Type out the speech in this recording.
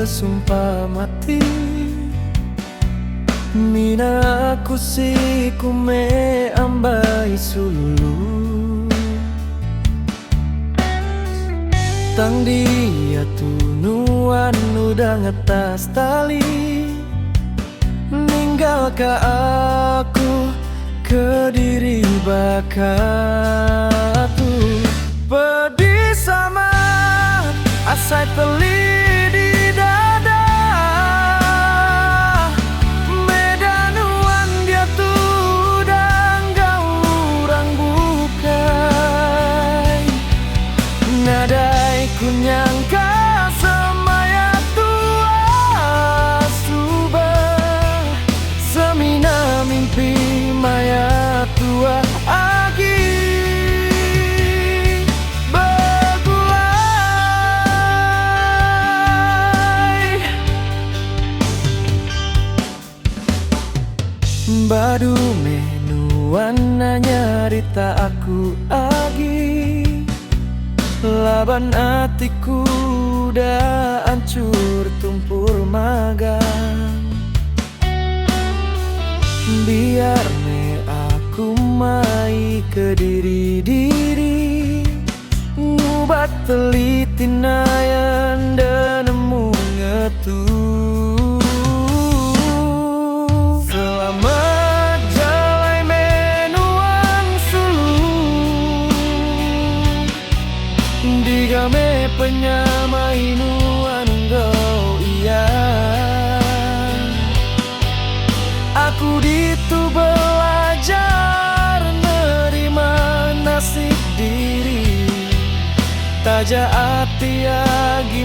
bersumpah mati. Mina aku si kume ambai sululu. Tang dia tunuan udah ngetas tali. Ninggal ka aku ke diri bakatu. Pedih sama asai teli di dada. Medanuan dia tuh dan gak urang bukai. Nadai ku nyangka semaya tua subah. Semina mimpi maya tua agi begulai. Badu menuan nyarita aku agi. Laban hatiku udah hancur tumpur magang. Biar me aku mai ke diri ngubat teliti nayan dan nemu ngetu. Selamat jalai menuang sulu. Digame penyamai nuan engkau iya. Aku ditu belajar nerima nasib diri. Taja hati agi